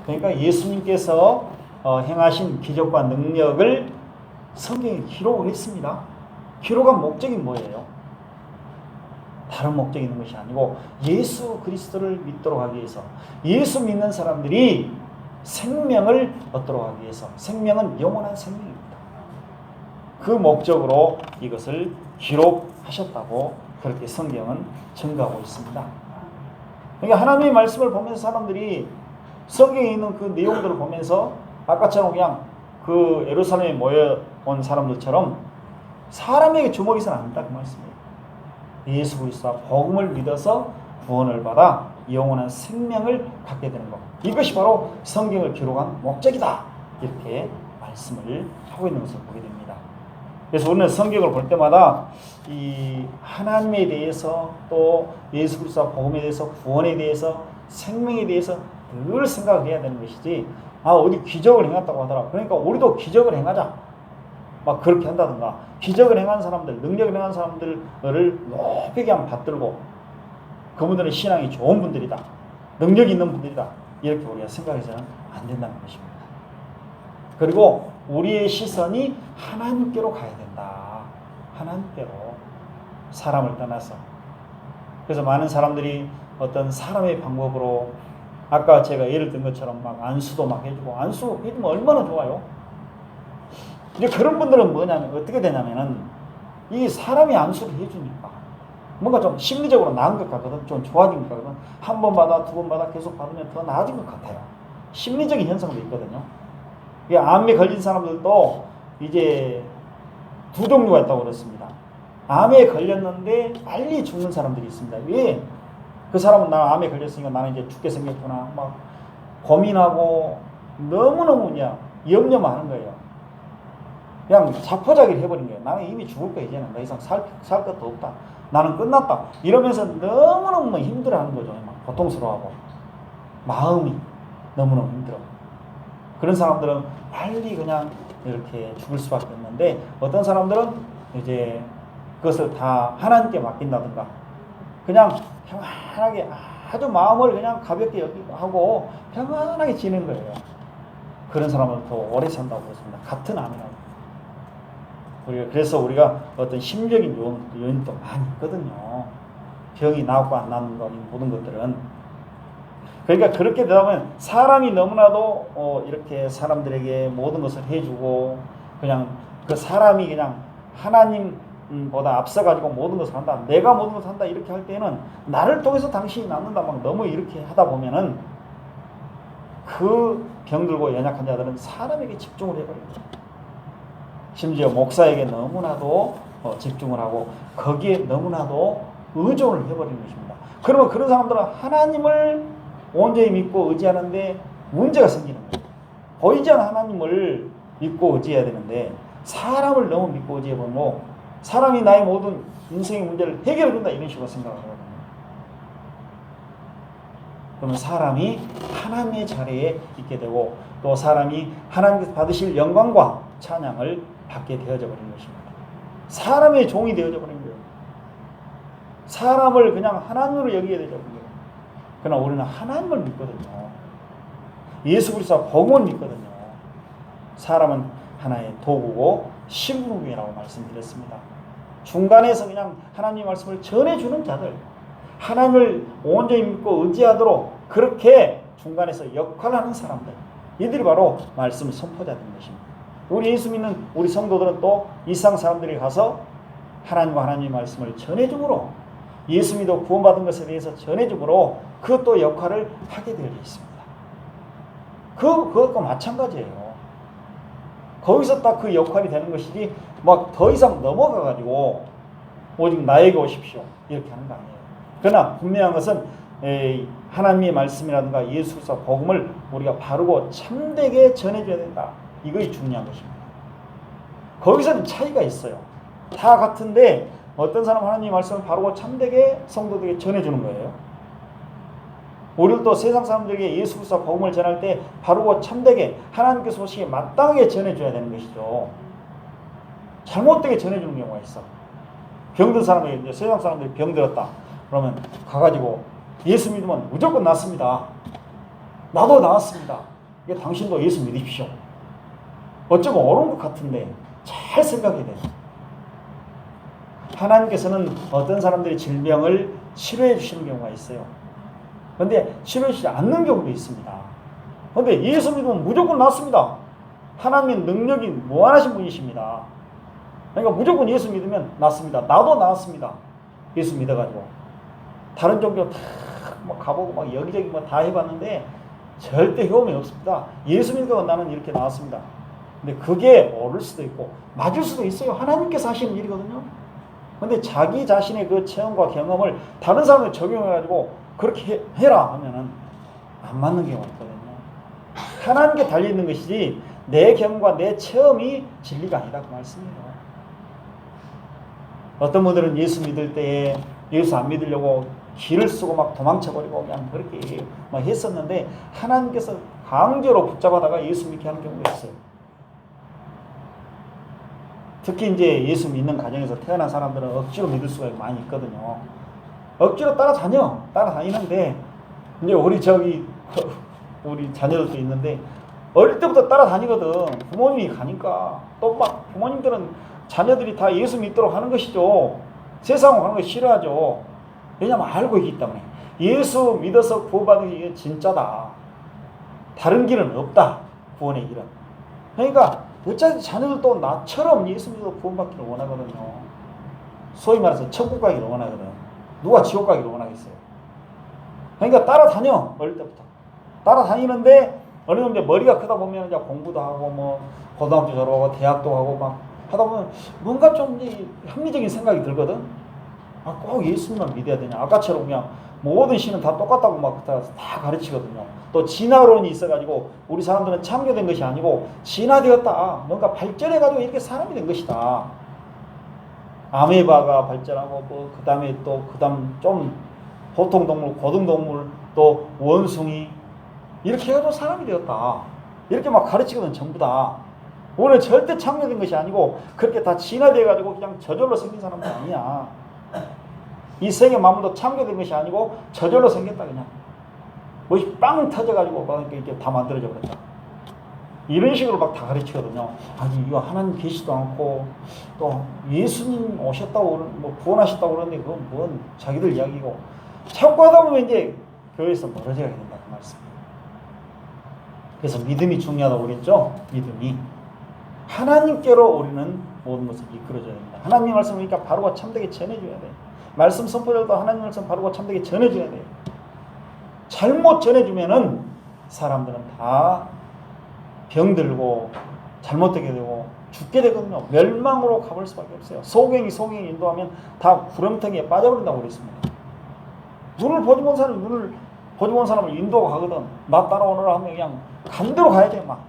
그러니까 예수님께서 행하신 기적과 능력을 성경에 기록을 했습니다. 기록한 목적이 뭐예요? 다른 목적이 있는 것이 아니고 예수 그리스도를 믿도록 하기 위해서, 예수 믿는 사람들이 생명을 얻도록 하기 위해서. 생명은 영원한 생명입니다. 그 목적으로 이것을 기록하셨다고 그렇게 성경은 증거하고 있습니다. 그러니까 하나님의 말씀을 보면서 사람들이 성경에 있는 그 내용들을 보면서 아까처럼 그냥 그 예루살렘에 모여온 사람들처럼 사람에게 주목해서는 안 된다 그 말씀이에요. 예수 그리스도와 복음을 믿어서 구원을 받아 영원한 생명을 갖게 되는 것, 이것이 바로 성경을 기록한 목적이다, 이렇게 말씀을 하고 있는 것을 보게 됩니다. 그래서 우리는 성경을 볼 때마다 이 하나님에 대해서, 또 예수 그리스도와 복음에 대해서, 구원에 대해서, 생명에 대해서 늘 생각을 해야 되는 것이지, 어디 기적을 행했다고 하더라, 그러니까 우리도 기적을 행하자, 막 그렇게 한다든가, 기적을 행한 사람들, 능력을 행한 사람들을 높이 그냥 받들고 그분들은 신앙이 좋은 분들이다, 능력이 있는 분들이다, 이렇게 우리가 생각해서는 안 된다는 것입니다. 그리고 우리의 시선이 하나님께로 가야 된다. 하나님께로, 사람을 떠나서. 그래서 많은 사람들이 어떤 사람의 방법으로, 아까 제가 예를 든 것처럼 막 안수도 막 해주고, 안수 해주면 얼마나 좋아요. 이제 그런 분들은 뭐냐면, 어떻게 되냐면은, 이 사람이 안수를 해주니까 뭔가 좀 심리적으로 나은 것 같거든, 좀 좋아진 것 같거든. 한 번 받아, 두 번 받아 계속 받으면 더 나아진 것 같아요. 심리적인 현상도 있거든요. 이 암에 걸린 사람들도 이제 두 종류가 있다고 그랬습니다. 암에 걸렸는데 빨리 죽는 사람들이 있습니다. 왜? 그 사람은 나 암에 걸렸으니까 나는 이제 죽게 생겼구나, 막 고민하고 너무너무 그냥 염려만 하는 거예요. 그냥 자포자기를 해버린 거예요. 나는 이미 죽을 거야. 이제는 더 이상 살 것도 없다. 나는 끝났다. 이러면서 너무너무 힘들어하는 거죠. 막 고통스러워하고 마음이 너무너무 힘들어. 그런 사람들은 빨리 그냥 이렇게 죽을 수밖에 없는데, 어떤 사람들은 이제 그것을 다 하나님께 맡긴다든가, 그냥 평안하게 아주 마음을 그냥 가볍게 여기고 하고 평안하게 지는 거예요. 그런 사람은 더 오래 산다고 그랬습니다. 같은 암이라도. 그래서 우리가 어떤 심적인 요인도 많이 있거든요. 병이 나고 안 나는 거, 모든 것들은. 그러니까 그렇게 되다 보면 사람이 너무나도 이렇게 사람들에게 모든 것을 해주고, 그냥 그 사람이 그냥 하나님보다 앞서가지고 모든 것을 한다, 내가 모든 것을 한다, 이렇게 할 때는 나를 통해서 당신이 낫는다, 막 너무 이렇게 하다 보면은 그 병들고 연약한 자들은 사람에게 집중을 해버립니다. 심지어 목사에게 너무나도 집중을 하고 거기에 너무나도 의존을 해버리는 것입니다. 그러면 그런 사람들은 하나님을 온전히 믿고 의지하는데 문제가 생기는 거예요. 보이지 않는 하나님을 믿고 의지해야 되는데 사람을 너무 믿고 의지해보면 사람이 나의 모든 인생의 문제를 해결해준다, 이런 식으로 생각을 하거든요. 그러면 사람이 하나님의 자리에 있게 되고, 또 사람이 하나님께서 받으실 영광과 찬양을 받게 되어져 버린 것입니다. 사람의 종이 되어져 버린 거예요. 사람을 그냥 하나님으로 여기게 되어져 버린 거예요. 그러나 우리는 하나님을 믿거든요. 예수 그리스도와 복음을 믿거든요. 사람은 하나의 도구고 신부름이라고 말씀드렸습니다. 중간에서 그냥 하나님의 말씀을 전해주는 자들, 하나님을 온전히 믿고 의지하도록 그렇게 중간에서 역할을 하는 사람들, 이들이 바로 말씀 선포자된 것입니다. 우리 예수 믿는 우리 성도들은 또 이 세상 사람들이 가서 하나님과 하나님의 말씀을 전해줌으로, 예수 믿어 구원받은 것에 대해서 전해줌으로 그것도 역할을 하게 되어 있습니다. 그것과 마찬가지예요. 거기서 딱 그 역할이 되는 것이지, 막 더 이상 넘어가가지고 오직 나에게 오십시오, 이렇게 하는 거 아니에요. 그러나 분명한 것은 하나님의 말씀이라든가 예수 그리스도 복음을 우리가 바르고 참되게 전해줘야 된다, 이것이 중요한 것입니다. 거기서는 차이가 있어요. 다 같은데 어떤 사람 하나님의 말씀을 바르고 참되게 성도들에게 전해주는 거예요. 우리도 세상 사람들에게 예수 그리스도 복음을 전할 때 바르고 참되게 하나님께 소식에 마땅하게 전해줘야 되는 것이죠. 잘못되게 전해주는 경우가 있어. 병든 사람에게, 이제 세상 사람들이 병들었다 그러면 가가지고 예수 믿으면 무조건 낫습니다, 나도 나았습니다, 이게 당신도 예수 믿으십시오. 어쩌면 옳은 것 같은데 잘 생각해야 돼요. 하나님께서는 어떤 사람들의 질병을 치료해 주시는 경우가 있어요. 그런데 치료해 주지 않는 경우도 있습니다. 그런데 예수 믿으면 무조건 낫습니다. 하나님의 능력이 무한하신 분이십니다. 그러니까 무조건 예수 믿으면 낫습니다. 나도 나았습니다. 예수 믿어가지고. 다른 종교 다 막 가보고 막 여기저기 뭐 다 해봤는데 절대 효험이 없습니다. 예수 믿고 나는 이렇게 나왔습니다. 근데 그게 옳을 수도 있고 맞을 수도 있어요. 하나님께서 하시는 일이거든요. 근데 자기 자신의 그 체험과 경험을 다른 사람에 적용해가지고 그렇게 해라 하면은 안 맞는 경우가 있거든요. 하나님께 달려있는 것이지 내 경험과 내 체험이 진리가 아니다 그 말씀이에요. 어떤 분들은 예수 믿을 때에 예수 안 믿으려고 길을 쓰고 막 도망쳐버리고 그냥 그렇게 막 했었는데 하나님께서 강제로 붙잡아다가 예수 믿게 하는 경우가 있어요. 특히 이제 예수 믿는 가정에서 태어난 사람들은 억지로 믿을 수가 많이 있거든요. 억지로 따라다니는데 이제 우리 자녀들도 있는데 어릴 때부터 따라다니거든. 부모님이 가니까 또 막 부모님들은 자녀들이 다 예수 믿도록 하는 것이죠. 세상으로 가는 거 싫어하죠. 왜냐면 알고 있기 때문에 예수 믿어서 구원받는 게 진짜다. 다른 길은 없다. 구원의 길은. 그러니까 어차피 자녀들도 나처럼 예수 믿어서 구원받기를 원하거든요. 소위 말해서 천국 가기를 원하거든. 누가 지옥 가기를 원하겠어요. 그러니까 따라다녀. 어릴 때부터. 따라다니는데 어느 정도 머리가 크다 보면 이제 공부도 하고 뭐 고등학교 졸업하고 대학도 하고 막 하다 보면 뭔가 좀 합리적인 생각이 들거든. 아, 꼭 예수님만 믿어야 되냐. 아까처럼 그냥 모든 신은 다 똑같다고 막 다 가르치거든요. 또 진화론이 있어가지고 우리 사람들은 참교된 것이 아니고 진화되었다. 뭔가 발전해가지고 이렇게 사람이 된 것이다. 아메바가 발전하고 뭐 그다음에 좀 보통 동물, 고등 동물, 또 원숭이 이렇게 해가지고 사람이 되었다. 이렇게 막 가르치거든 전부 다. 오늘 절대 참여된 것이 아니고 그렇게 다 진화돼가지고 그냥 저절로 생긴 사람도 아니야. 이 생의 만물도 참여된 것이 아니고 저절로 생겼다 그냥. 뭐이 빵 터져가지고 막 이렇게 다 만들어져 버렸다. 이런 식으로 막 다 가르치거든요. 아니 이거 하나님 계시도 않고 또 예수님 오셨다고 뭐 구원하셨다고 그러는데 그건 뭔 자기들 이야기고 자꾸 하다 보면 이제 교회에서 멀어져야 된다 그 말씀. 그래서 믿음이 중요하다고 그랬죠. 믿음이 하나님께로 우리는 모든 것을 이끌어줘야 됩니다. 하나님 말씀이니까 바로가 참되게 전해줘야 돼. 말씀 선포자도 하나님 말씀 바로가 참되게 전해줘야 돼. 잘못 전해주면은 사람들은 다 병들고 잘못되게 되고 죽게 되거든요. 멸망으로 가볼 수밖에 없어요. 소경이 인도하면 다 구렁텅이에 빠져버린다고 그랬습니다. 눈을 보지 본 사람을 인도가 가거든. 나 따라오너라 하면 그냥 간대로 가야 돼. 막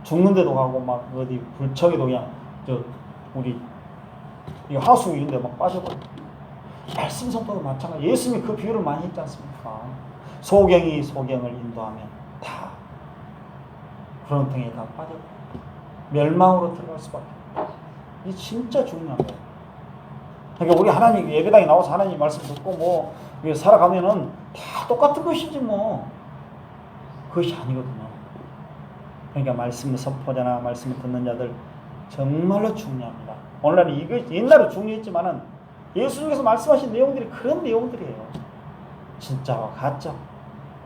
죽는데도 가고 막 어디 불청에도 그냥 우리 이 하수 이런 데 막 빠져버려. 말씀 선포도 마찬가지. 예수님이 그 비유를 많이 했지 않습니까? 소경이 소경을 인도하면 다 구렁텅이에 다 빠져버려. 멸망으로 들어갈 수밖에 없다. 이게 진짜 중요한 거예요. 그러니까 우리 하나님 예배당에 나와서 하나님 말씀 듣고 뭐 살아가면은 다 똑같은 것이지 뭐. 그것이 아니거든요. 그러니까 말씀을 선포자나 말씀을 듣는 자들 정말로 중요합니다. 오늘날은 이거 옛날에 중요했지만은 예수님께서 말씀하신 내용들이 그런 내용들이에요. 진짜와 가짜.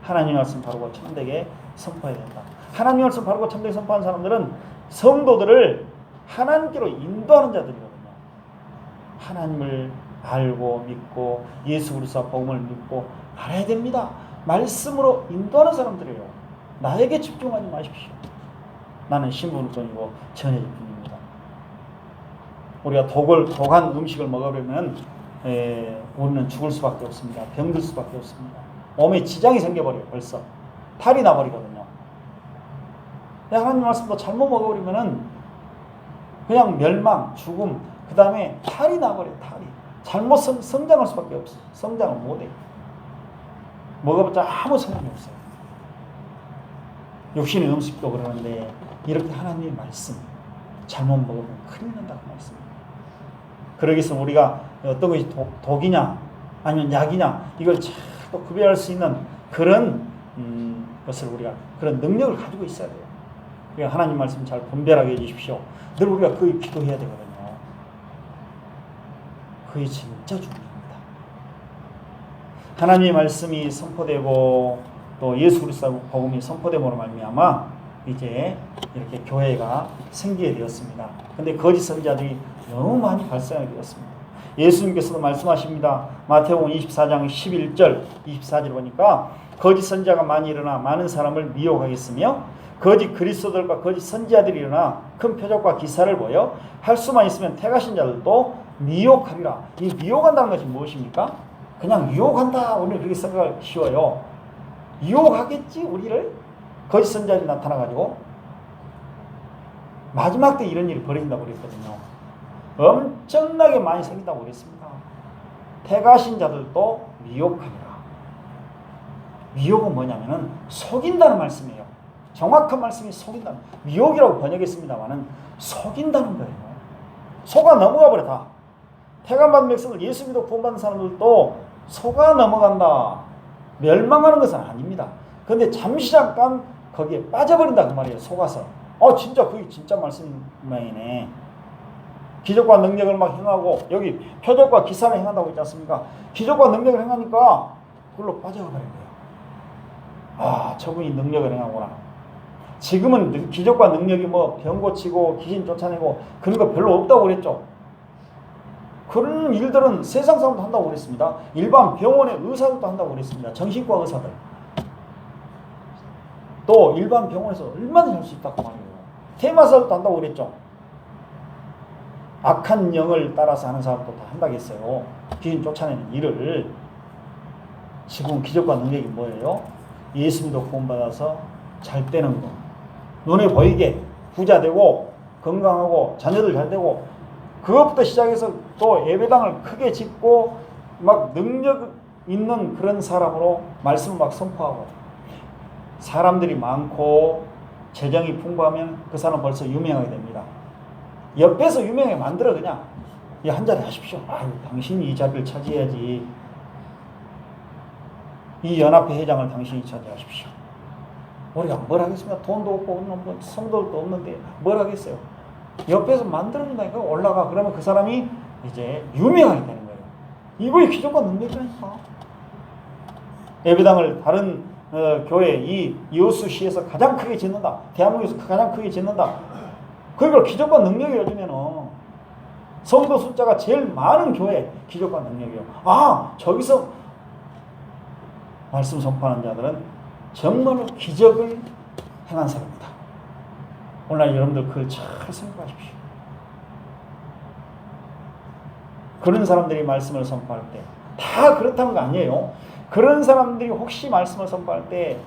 하나님 말씀 바르고 참되게 선포해야 된다. 하나님 말씀 바르고 참되게 선포하는 사람들은 성도들을 하나님께로 인도하는 자들이거든요. 하나님을 알고 믿고 예수 그리스도 복음을 믿고 알아야 됩니다. 말씀으로 인도하는 사람들이에요. 나에게 집중하지 마십시오. 나는 신부일 뿐이고 전해질 뿐입니다. 우리가 독한 음식을 먹으려면 우리는 죽을 수밖에 없습니다. 병들 수밖에 없습니다. 몸에 지장이 생겨버려요. 벌써 탈이 나버리거든요. 하나님 말씀도 잘못 먹어버리면은 그냥 멸망, 죽음, 그 다음에 탈이 나버려요. 탈이 잘못 성장할 수밖에 없어요. 성장을 못해요. 먹어봤자 아무 소용이 없어요. 육신의 음식도 그러는데 이렇게 하나님의 말씀 잘못 먹으면 큰일 난다고 말씀입니다. 그러기 위해서 우리가 어떤 것이 독이냐 아니면 약이냐 이걸 잘 구별할 수 있는 그런 것을 우리가 그런 능력을 가지고 있어야 돼요. 그러니까 하나님 말씀 잘 분별하게 해주십시오. 늘 우리가 그의 기도해야 되거든요. 그게 진짜 중요합니다. 하나님의 말씀이 선포되고 또 예수 그리스도 복음이 선포됨으로 말미암아 이제 이렇게 교회가 생기게 되었습니다. 근데 거짓 선지자들이 너무 많이 발생하게 되었습니다. 예수님께서도 말씀하십니다. 마태복음 24장 11절 24절 보니까 거짓 선지자가 많이 일어나 많은 사람을 미혹하겠으며 거짓 그리스도들과 거짓 선지자들이 일어나 큰 표적과 기사를 보여 할 수만 있으면 택하신 자들도 미혹하리라. 이 미혹한다는 것이 무엇입니까? 그냥 유혹한다. 우리는 그렇게 생각하기 쉬워요. 유혹하겠지 우리를? 거짓 선지자들이 나타나가지고 마지막 때 이런 일이 벌어진다고 그랬거든요. 엄청나게 많이 생긴다고 그랬습니다. 택하신 자들도 미혹하리라. 미혹은 뭐냐면은 속인다는 말씀이에요. 정확한 말씀이 속인다. 미혹이라고 번역했습니다만은 속인다는 거예요. 속아 넘어가 버려 다. 택함받은 백성들 예수 믿어 구원받은 사람들도 속아 넘어간다. 멸망하는 것은 아닙니다. 그런데 잠시 잠깐 거기에 빠져버린다 그 말이에요. 속아서. 진짜 그게 진짜 말씀 모양이네. 기적과 능력을 막 행하고 여기 표적과 기사를 행한다고 했지 않습니까? 기적과 능력을 행하니까 그걸로 빠져가 버린 거예요. 저분이 능력을 행하구나. 지금은 기적과 능력이 뭐 병 고치고 귀신 쫓아내고 그런 거 별로 없다고 그랬죠. 그런 일들은 세상 사람도 한다고 그랬습니다. 일반 병원의 의사들도 한다고 그랬습니다. 정신과 의사들. 또 일반 병원에서 얼마나 할 수 있다고 말이에요. 테마사도 한다고 그랬죠. 악한 영을 따라서 하는 사람도 다 한다고 했어요. 귀신 쫓아내는 일을. 지금 기적과 능력이 뭐예요? 예수 믿어 구원받아서 잘 되는 거. 눈에 보이게 부자 되고 건강하고 자녀들 잘 되고 그것부터 시작해서 또 예배당을 크게 짓고 막 능력 있는 그런 사람으로 말씀을 막 선포하고 사람들이 많고 재정이 풍부하면 그 사람 벌써 유명하게 됩니다. 옆에서 유명하게 만들어 그냥 한 자리 하십시오. 당신이 이 자리를 차지해야지. 이 연합회 회장을 당신이 차지하십시오. 우리가 뭘 하겠습니까? 돈도 없고 성도도 없는데 뭘 하겠어요? 옆에서 만들어준다니까 올라가. 그러면 그 사람이 이제 유명하게 되는 거예요. 이거의 기적과 능력이라니까. 예배당을 다른 교회 이 여수시에서 가장 크게 짓는다. 대한민국에서 가장 크게 짓는다. 그걸 기적과 능력이 요즘에는 성도 숫자가 제일 많은 교회 기적과 능력이에요. 저기서 말씀 선포하는 자들은 정말로 기적을 행한 사람이다. 오늘 여러분들 그걸 잘 생각하십시오. 그런 사람들이 말씀을 선포할 때 다 그렇다는 거 아니에요. 그런 사람들이 혹시 말씀을 선포할 때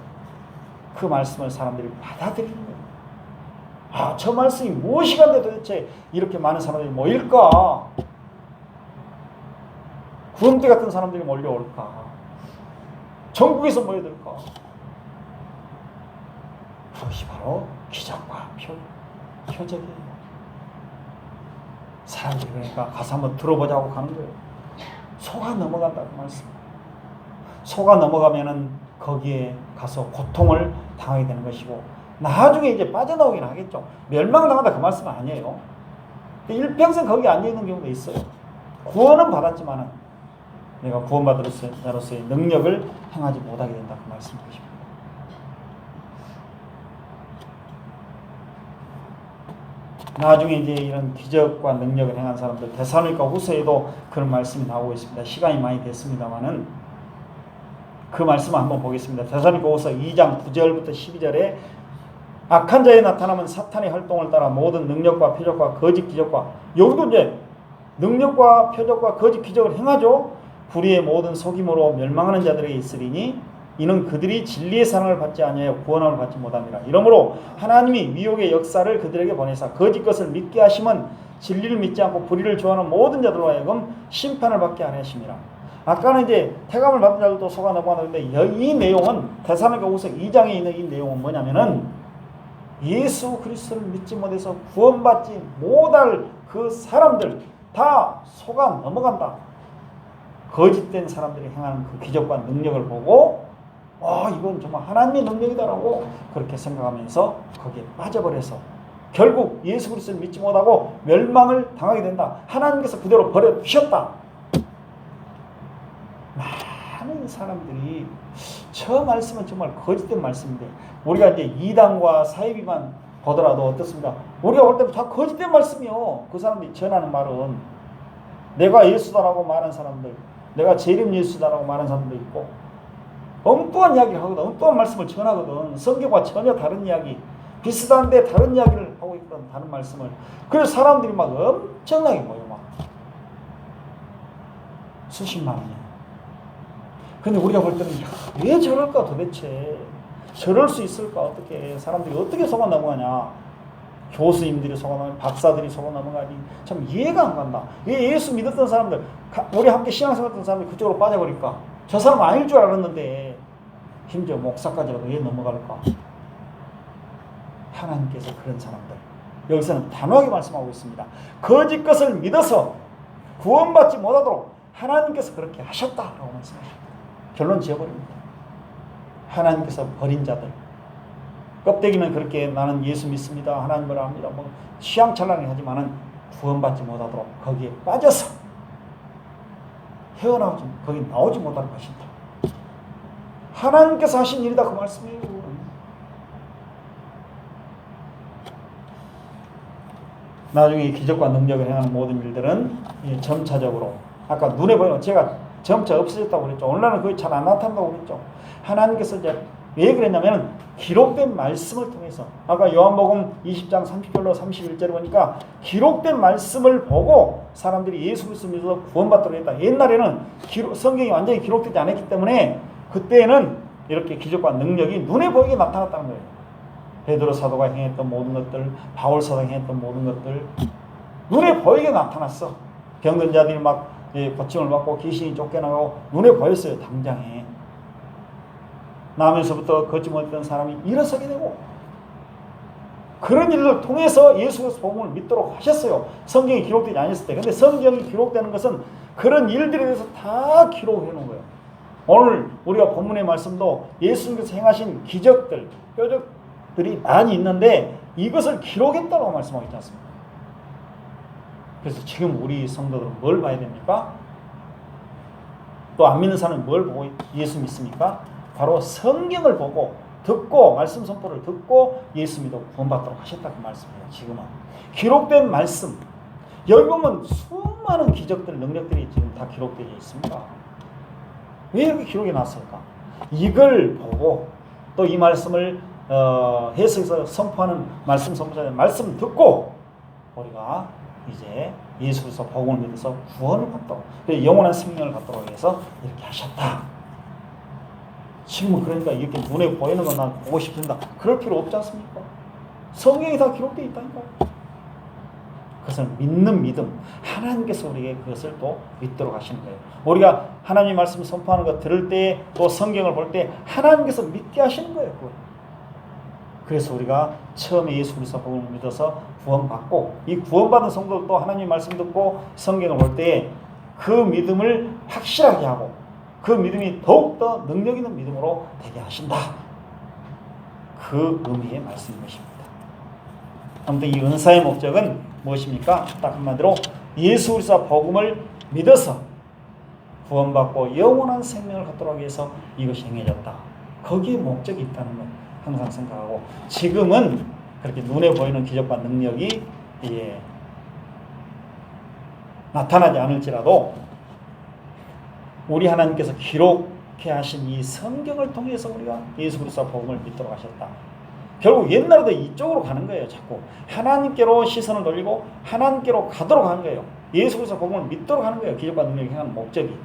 그 말씀을 사람들이 받아들이는 거예요. 저 말씀이 무엇이간데 도대체 이렇게 많은 사람들이 모일까? 구름대 같은 사람들이 몰려올까? 전국에서 모여들까? 그것이 바로 기적과 표적이에요. 사람들이 그러니까 가서 한번 들어보자고 가는 거예요. 속아 넘어간다고 말씀. 속아 넘어가면은 거기에 가서 고통을 당하게 되는 것이고 나중에 이제 빠져나오긴 하겠죠. 멸망당한다 그 말씀은 아니에요. 일평생 거기 앉아있는 경우도 있어요. 구원은 받았지만은 내가 구원받은 자로서의 능력을 행하지 못하게 된다 그 말씀이십니다. 나중에 이제 이런 기적과 능력을 행한 사람들 데살로니가 후서에도 그런 말씀이 나오고 있습니다. 시간이 많이 됐습니다만은 그 말씀을 한번 보겠습니다. 데살로니가 후서 2장 9절부터 12절에 악한 자에 나타나면 사탄의 활동을 따라 모든 능력과 표적과 거짓 기적과 여기도 이제 능력과 표적과 거짓 기적을 행하죠. 불의의 모든 속임으로 멸망하는 자들에게 있으리니 이는 그들이 진리의 사랑을 받지 아니하여 구원함을 받지 못함이라. 이러므로 하나님이 미혹의 역사를 그들에게 보내사 거짓 것을 믿게 하심은 진리를 믿지 않고 불의를 좋아하는 모든 자들로 하여금 심판을 받게 하심이라. 아까는 이제 태감을 받은 자들도 속아 넘어가는데 이 내용은 데살로니가후서 2장에 있는 이 내용은 뭐냐면은 예수 그리스도를 믿지 못해서 구원받지 못할 그 사람들 다 속아 넘어간다. 거짓된 사람들이 행하는 그 기적과 능력을 보고 이건 정말 하나님의 능력이다라고 그렇게 생각하면서 거기에 빠져버려서 결국 예수 그리스도를 믿지 못하고 멸망을 당하게 된다. 하나님께서 그대로 버려두셨다. 많은 사람들이 저 말씀은 정말 거짓된 말씀인데 우리가 이제 이단과 사이비만 보더라도 어떻습니까? 우리가 볼 때 다 거짓된 말씀이요. 그 사람들이 전하는 말은 내가 예수다라고 말하는 사람들, 내가 제 이름 예수다라고 말하는 사람도 있고 엉뚱한 이야기를 하거든. 엉뚱한 말씀을 전하거든. 성경과 전혀 다른 이야기, 비슷한데 다른 이야기를 하고 있거든. 다른 말씀을. 그래서 사람들이 막 엄청나게 모여 막 수십만 원이야. 근데 우리가 볼 때는 왜 저럴까 도대체? 저럴 수 있을까? 어떻게 사람들이 어떻게 속아 넘어가냐? 교수님들이 속아 넘어가니 박사들이 속아 넘어가니 참 이해가 안 간다. 왜 예수 믿었던 사람들, 우리 함께 신앙생활 했던 사람들이 그쪽으로 빠져버릴까? 저 사람 아닐 줄 알았는데 심지어 목사까지라도 왜 넘어갈까? 하나님께서 그런 사람들 여기서는 단호하게 말씀하고 있습니다. 거짓 것을 믿어서 구원받지 못하도록 하나님께서 그렇게 하셨다라고 말씀하십니다. 결론 지어버립니다. 하나님께서 버린 자들, 껍데기는 그렇게 나는 예수 믿습니다, 하나님을 압니다, 뭐 취향찬란하게 하지만은 구원받지 못하도록 거기에 빠져서 헤어나오지, 거기 나오지 못하는 것이다. 하나님께서 하신 일이다 그 말씀이에요. 나중에 기적과 능력을 행하는 모든 일들은 점차적으로 아까 눈에 보이는 제가 점차 없어졌다고 그랬죠. 오늘날은 거의 잘 안 나타난다고 그랬죠. 하나님께서 이제 왜 그랬냐면 기록된 말씀을 통해서 아까 요한복음 20장 30절로 31절을 보니까 기록된 말씀을 보고 사람들이 예수 그리스도 믿어서 구원받도록 했다. 옛날에는 성경이 완전히 기록되지 않았기 때문에 그때는 이렇게 기적과 능력이 눈에 보이게 나타났다는 거예요. 베드로 사도가 행했던 모든 것들, 바울 사도가 행했던 모든 것들 눈에 보이게 나타났어. 병든 자들이 막 고침을 받고 귀신이 쫓겨나고 눈에 보였어요. 당장에. 나면서부터 걷지 못했던 사람이 일어서게 되고 그런 일을 통해서 예수 그리스도 복음을 믿도록 하셨어요. 성경이 기록되지 않았을 때. 근데 성경이 기록되는 것은 그런 일들에 대해서 다 기록해 놓은 거예요. 오늘 우리가 본문의 말씀도 예수님께서 행하신 기적들, 뾰족들이 많이 있는데 이것을 기록했다고 말씀하고 있지 않습니까? 그래서 지금 우리 성도들은 뭘 봐야 됩니까? 또 안 믿는 사람은 뭘 보고 예수 믿습니까? 바로 성경을 보고 듣고 말씀 선포를 듣고 예수 믿어 구원받도록 하셨다 그 말씀이에요. 지금은 기록된 말씀 여기 보면 수많은 기적들 능력들이 지금 다 기록되어 있습니다. 왜 이렇게 기록이 났을까? 이걸 보고 또 이 말씀을 해석해서 선포하는 말씀 선포자의 말씀 듣고 우리가 이제 예수 그리스도 복음을 믿어서 구원을 받도록 영원한 생명을 받도록 해서 이렇게 하셨다. 지금은 그러니까 이렇게 눈에 보이는 건 난 보고 싶습니다. 그럴 필요 없지 않습니까? 성경이 다 기록되어 있다니까요. 그것을 믿는 믿음, 하나님께서 우리에게 그것을 또 믿도록 하시는 거예요. 우리가 하나님의 말씀을 선포하는 거 들을 때 또 성경을 볼 때 하나님께서 믿게 하시는 거예요. 그래서 우리가 처음에 예수 그리스도 복음을 믿어서 구원받고 이 구원받은 성도도 하나님의 말씀 듣고 성경을 볼 때 그 믿음을 확실하게 하고 그 믿음이 더욱더 능력 있는 믿음으로 되게 하신다. 그 의미의 말씀인 것입니다. 아무튼 이 은사의 목적은 무엇입니까? 딱 한마디로 예수 그리스도 복음을 믿어서 구원받고 영원한 생명을 갖도록 하기 위해서 이것이 행해졌다. 거기에 목적이 있다는 것 항상 생각하고 지금은 그렇게 눈에 보이는 기적과 능력이 나타나지 않을지라도 우리 하나님께서 기록해 하신 이 성경을 통해서 우리가 예수 그리스도 복음을 믿도록 하셨다. 결국 옛날에도 이쪽으로 가는 거예요. 자꾸 하나님께로 시선을 돌리고 하나님께로 가도록 하는 거예요. 예수 그리스도 복음을 믿도록 하는 거예요. 기적과 능력이 행하는 목적이.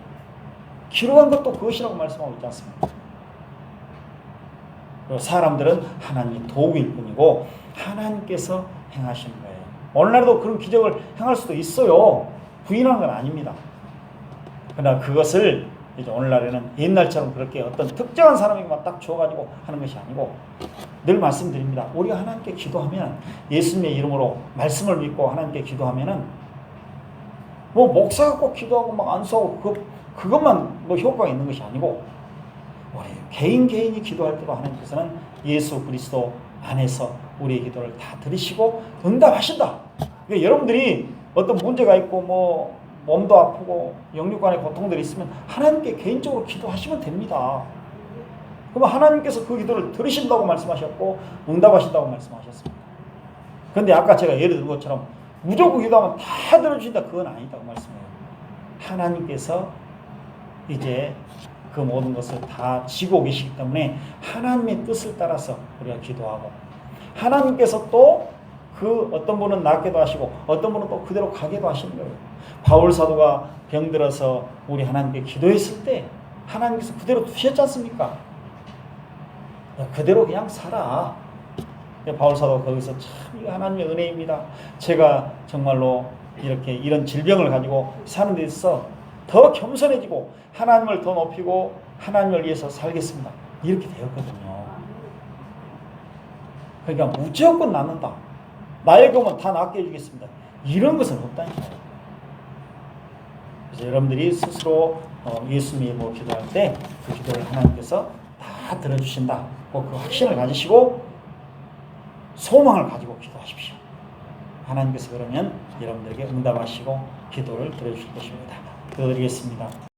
기록한 것도 그것이라고 말씀하고 있지 않습니까? 사람들은 하나님의 도구일 뿐이고 하나님께서 행하시는 거예요. 오늘날도 그런 기적을 행할 수도 있어요. 부인하는 건 아닙니다. 그러나 그것을 이제 오늘날에는 옛날처럼 그렇게 어떤 특정한 사람에게만 딱 줘가지고 하는 것이 아니고 늘 말씀드립니다. 우리가 하나님께 기도하면 예수님의 이름으로 말씀을 믿고 하나님께 기도하면은 뭐 목사가 꼭 기도하고 막 안수하고 그것만 뭐 효과가 있는 것이 아니고 우리 개인이 기도할 때도 하나님께서는 예수 그리스도 안에서 우리의 기도를 다 들으시고 응답하신다. 그러니까 여러분들이 어떤 문제가 있고 뭐 몸도 아프고 영육간의 고통들이 있으면 하나님께 개인적으로 기도하시면 됩니다. 그러면 하나님께서 그 기도를 들으신다고 말씀하셨고 응답하신다고 말씀하셨습니다. 그런데 아까 제가 예를 든 것처럼 무조건 기도하면 다 들어주신다, 그건 아니다고 말씀해요. 하나님께서 이제 그 모든 것을 다 지고 계시기 때문에 하나님의 뜻을 따라서 우리가 기도하고, 하나님께서 또 그 어떤 분은 낫게도 하시고 어떤 분은 또 그대로 가게도 하시는 거예요. 바울 사도가 병들어서 우리 하나님께 기도했을 때 하나님께서 그대로 두셨지 않습니까? 그대로 그냥 살아. 바울 사도가 거기서 참 이거 하나님의 은혜입니다. 제가 정말로 이렇게 이런 질병을 가지고 사는 데 있어서 더 겸손해지고 하나님을 더 높이고 하나님을 위해서 살겠습니다. 이렇게 되었거든요. 그러니까 무조건 낫는다. 나의 병은 다 낫게 해주겠습니다. 이런 것은 없다니까요. 그래서 여러분들이 스스로 예수님의 뭐 기도할 때 그 기도를 하나님께서 다 들어주신다. 그 확신을 가지시고 소망을 가지고 기도하십시오. 하나님께서 그러면 여러분들에게 응답하시고 기도를 들어주실 것입니다. 기도드리겠습니다.